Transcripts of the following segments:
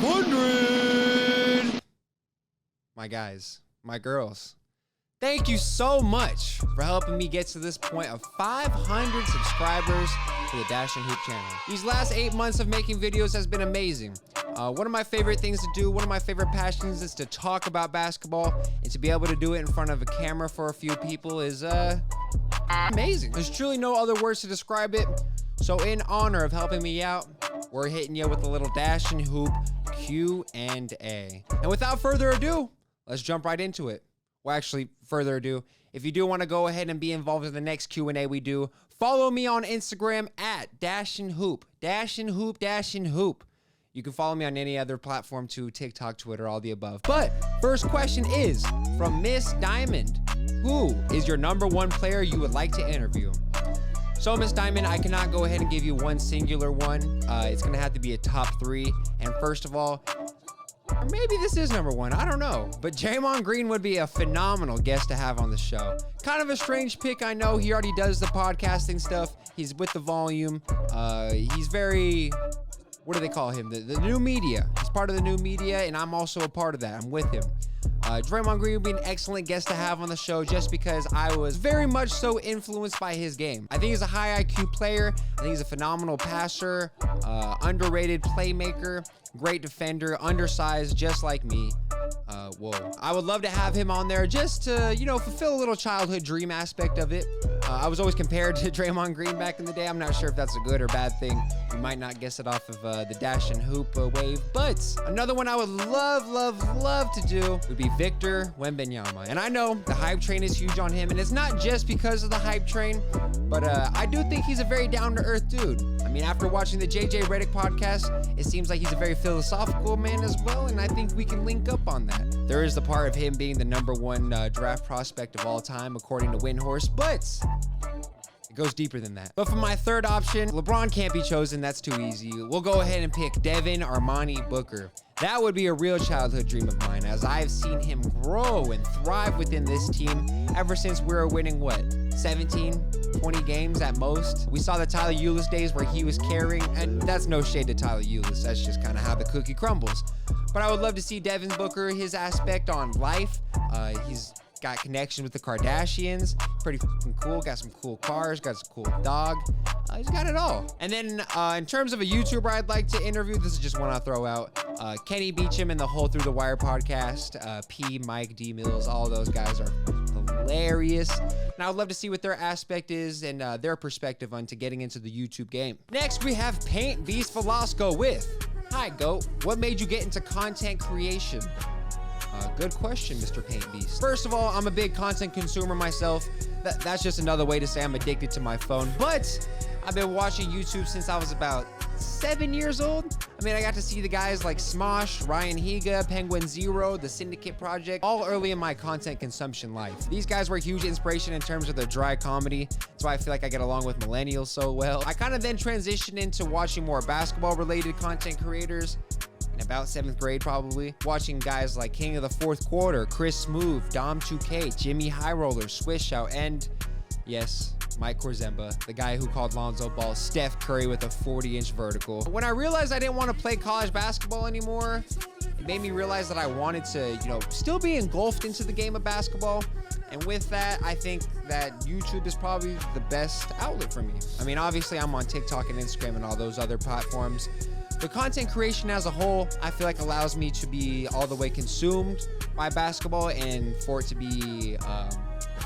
500. My guys, my girls, thank you so much for helping me get to this point of 500 subscribers to the Dash and Hoop channel. These last 8 months of making videos has been amazing. One of my favorite things to do, one of my favorite passions is to talk about basketball, and to be able to do it in front of a camera for a few people is amazing. There's truly no other words to describe it. So in honor of helping me out, we're hitting you with a little Dash and Hoop Q&A. And without further ado, let's jump right into it. Well, actually, further ado, if you do want to go ahead and be involved in the next Q&A we do, follow me on Instagram at Dash and Hoop. Dash and Hoop, Dash and Hoop. You can follow me on any other platform too, TikTok, Twitter, all the above. But first question is from Miss Diamond. Who is your #1 player you would like to interview? So, Miss Diamond, I cannot go ahead and give you one singular one. It's going to have to be a top 3. And first of all, or maybe this is #1, I don't know. But Draymond Green would be a phenomenal guest to have on the show. Kind of a strange pick, I know. He already does the podcasting stuff. He's with the volume. He's very, what do they call him? The new media. He's part of the new media, and I'm also a part of that. I'm with him. Draymond Green would be an excellent guest to have on the show just because I was very much so influenced by his game. I think he's a high IQ player. I think he's a phenomenal passer, underrated playmaker, great defender, undersized, just like me. Whoa. I would love to have him on there just to, you know, fulfill a little childhood dream aspect of it. I was always compared to Draymond Green back in the day. I'm not sure if that's a good or bad thing. You might not guess it off of the Dash and Hoop wave. But another one I would love to do would be Victor Wembanyama. And I know the hype train is huge on him, and it's not just because of the hype train, but I do think he's a very down-to-earth dude. I mean, after watching the JJ Redick podcast, it seems like he's a very philosophical man as well, and I think we can link up on that. There is the part of him being the #1 draft prospect of all time, according to Windhorse, but it goes deeper than that. But for my third option, LeBron can't be chosen. That's too easy. We'll go ahead and pick Devin Armani Booker. That would be a real childhood dream of mine, as I've seen him grow and thrive within this team ever since we were winning, what, 17, 20 games at most. We saw the Tyler Ulis days where he was carrying, and that's no shade to Tyler Ulis. That's just kind of how the cookie crumbles. But I would love to see Devin Booker, his aspect on life. He's got connection with the Kardashians. Pretty fucking cool. Got some cool cars. Got some cool dog. He's got it all. And then in terms of a YouTuber I'd like to interview, this is just one I'll throw out. Kenny Beecham and the whole Through the Wire podcast. P, Mike, D Mills, all those guys are hilarious. And I would love to see what their aspect is and their perspective onto getting into the YouTube game. Next, we have Paint Beast Velasco with, hi, GOAT. What made you get into content creation? Good question, Mr. Paint Beast. First of all, I'm a big content consumer myself. That's just another way to say I'm addicted to my phone. But I've been watching YouTube since I was about 7 years old. I mean, I got to see the guys like Smosh, Ryan Higa, Penguin Zero, the Syndicate Project, all early in my content consumption life. These guys were a huge inspiration in terms of their dry comedy. That's why I feel like I get along with millennials so well. I kind of then transitioned into watching more basketball-related content creators. In about 7th grade, probably. Watching guys like King of the Fourth Quarter, Chris Smooth, Dom2K, Jimmy High Roller, Swish Out, and yes, Mike Korzemba, the guy who called Lonzo Ball Steph Curry with a 40-inch vertical. When I realized I didn't want to play college basketball anymore, it made me realize that I wanted to, you know, still be engulfed into the game of basketball. And with that, I think that YouTube is probably the best outlet for me. I mean, obviously I'm on TikTok and Instagram and all those other platforms. But content creation as a whole, I feel like allows me to be all the way consumed by basketball and for it to be,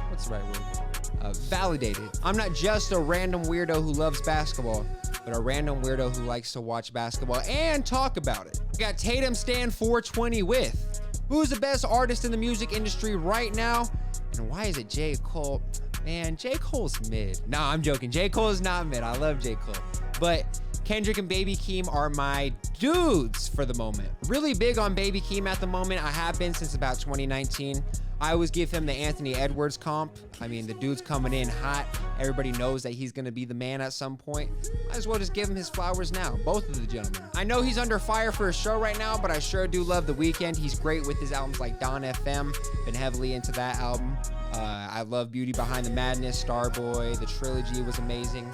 what's the right word? Validated. I'm not just a random weirdo who loves basketball, but a random weirdo who likes to watch basketball and talk about it. We got Tatum Stand 420 with, who's the best artist in the music industry right now? And why is it J. Cole? Man, J. Cole's mid. Nah, I'm joking. J. Cole is not mid. I love J. Cole. But Kendrick and Baby Keem are my dudes for the moment. Really big on Baby Keem at the moment. I have been since about 2019. I always give him the Anthony Edwards comp. I mean, the dude's coming in hot. Everybody knows that he's going to be the man at some point. Might as well just give him his flowers now, both of the gentlemen. I know he's under fire for a show right now, but I sure do love The Weeknd. He's great with his albums like Don FM. Been heavily into that album. I love Beauty Behind the Madness, Starboy. The trilogy was amazing.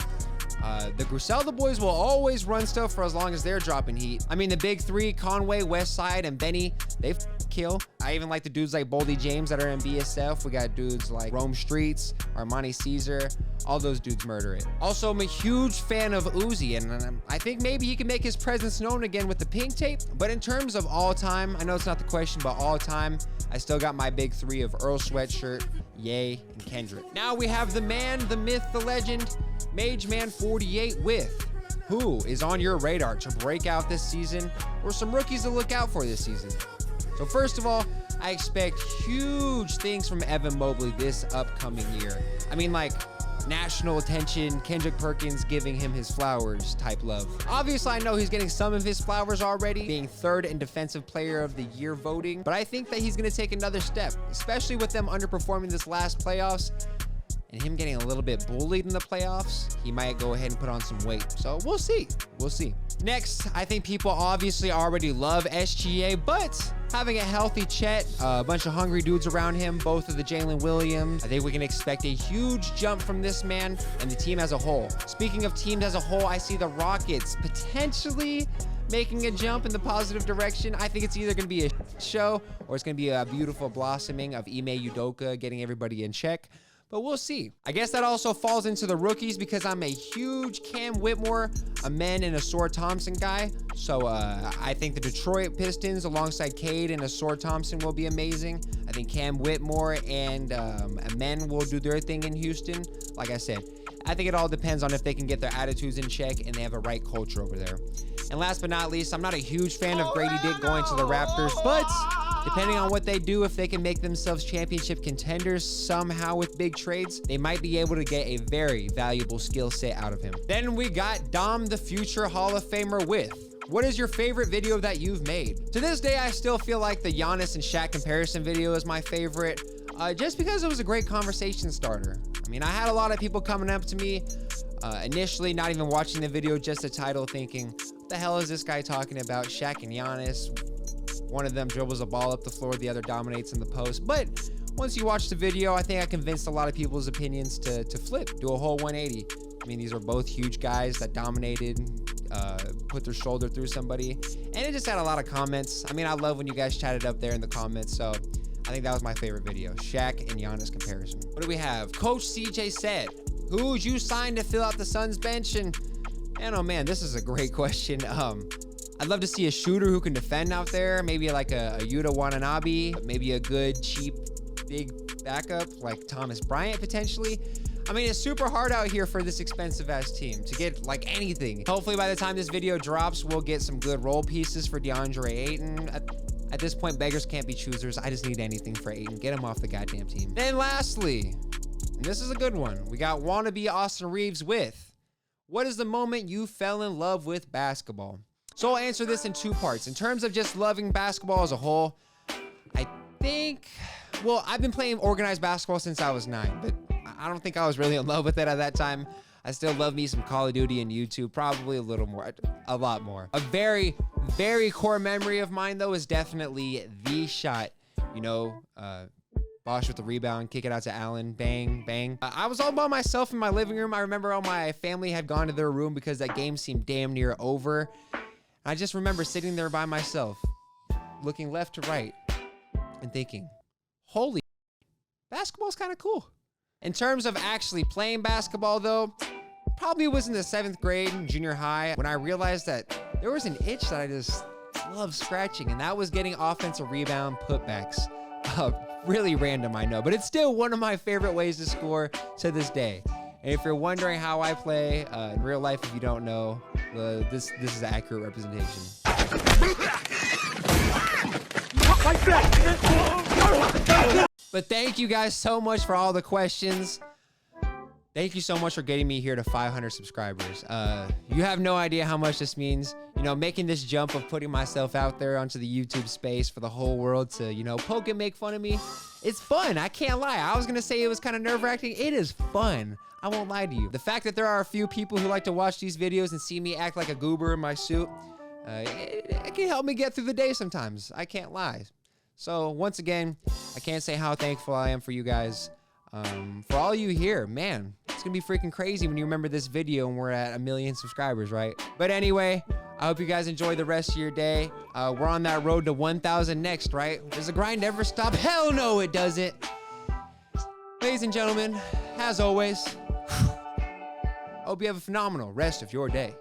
The Griselda boys will always run stuff for as long as they're dropping heat. I mean, the big three, Conway, Westside, and Benny, they kill. I even like the dudes like Boldy James that are in BSF. We got dudes like Rome Streets, Armani Caesar. All those dudes murder it. Also, I'm a huge fan of Uzi, and I think maybe he can make his presence known again with the pink tape. But in terms of all time, I know it's not the question, but all time, I still got my big three of Earl Sweatshirt, Ye, and Kendrick. Now we have the man, the myth, the legend, Mage Man 48 with who is on your radar to break out this season, or some rookies to look out for this season. So first of all, I expect huge things from Evan Mobley this upcoming year. I mean, like, national attention, Kendrick Perkins giving him his flowers type love. Obviously, I know he's getting some of his flowers already, being third in Defensive Player of the Year voting, but I think that he's going to take another step, especially with them underperforming this last playoffs and him getting a little bit bullied in the playoffs. He might go ahead and put on some weight. So we'll see. We'll see. Next, I think people obviously already love SGA, but having a healthy Chet, a bunch of hungry dudes around him, both of the Jalen Williams, I think we can expect a huge jump from this man and the team as a whole. Speaking of teams as a whole, I see the Rockets potentially making a jump in the positive direction. I think it's either going to be a show or it's going to be a beautiful blossoming of Ime Udoka getting everybody in check. But we'll see. I guess that also falls into the rookies because I'm a huge Cam Whitmore, a Men and Asor Thompson guy. So I think the Detroit Pistons alongside Cade and Asor Thompson will be amazing. I think Cam Whitmore and Men will do their thing in Houston. Like I said, I think it all depends on if they can get their attitudes in check and they have a right culture over there. And last but not least, I'm not a huge fan of Grady Dick going to the Raptors, but depending on what they do, if they can make themselves championship contenders somehow with big trades, they might be able to get a very valuable skill set out of him. Then we got Dom, the future Hall of Famer with, what is your favorite video that you've made? To this day, I still feel like the Giannis and Shaq comparison video is my favorite, just because it was a great conversation starter. I mean, I had a lot of people coming up to me, initially not even watching the video, just the title, thinking, what the hell is this guy talking about? Shaq and Giannis. One of them dribbles a ball up the floor, the other dominates in the post. But once you watch the video, I think I convinced a lot of people's opinions to flip, do a whole 180. I mean, these are both huge guys that dominated, put their shoulder through somebody. And it just had a lot of comments. I mean, I love when you guys chatted up there in the comments. So I think that was my favorite video, Shaq and Giannis comparison. What do we have? Coach CJ said, who'd you sign to fill out the Suns bench? And man, oh man, this is a great question. I'd love to see a shooter who can defend out there. Maybe like a Yuta Watanabe, maybe a good, cheap, big backup like Thomas Bryant potentially. I mean, it's super hard out here for this expensive ass team to get like anything. Hopefully by the time this video drops, we'll get some good role pieces for DeAndre Ayton. At this point, beggars can't be choosers. I just need anything for Ayton. Get him off the goddamn team. Then lastly, and this is a good one, we got wannabe Austin Reeves with, what is the moment you fell in love with basketball? So I'll answer this in two parts. In terms of just loving basketball as a whole, I think, well, I've been playing organized basketball since I was 9, but I don't think I was really in love with it at that time. I still love me some Call of Duty and YouTube, probably a little more, a lot more. A very, very core memory of mine, though, is definitely the shot. You know, Bosch with the rebound, kick it out to Allen, bang, bang. I was all by myself in my living room. I remember all my family had gone to their room because that game seemed damn near over. I just remember sitting there by myself, looking left to right and thinking, holy, basketball's kind of cool. In terms of actually playing basketball, though, probably was in the 7th grade, junior high, when I realized that there was an itch that I just loved scratching, and that was getting offensive rebound putbacks. Really random, I know, but it's still one of my favorite ways to score to this day. And if you're wondering how I play in real life, if you don't know, this is an accurate representation. But thank you guys so much for all the questions. Thank you so much for getting me here to 500 subscribers. You have no idea how much this means. You know, making this jump of putting myself out there onto the YouTube space for the whole world to, you know, poke and make fun of me. It's fun. I can't lie. I was going to say it was kind of nerve-wracking. It is fun. I won't lie to you. The fact that there are a few people who like to watch these videos and see me act like a goober in my suit, it can help me get through the day sometimes. I can't lie. So once again, I can't say how thankful I am for you guys. For all you here, man, It's gonna be freaking crazy when you remember this video and we're at 1 million subscribers, right? But anyway, I hope you guys enjoy the rest of your day. We're on that road to 1,000 next, right? Does the grind ever stop? Hell no, it doesn't. Ladies and gentlemen, as always, hope you have a phenomenal rest of your day.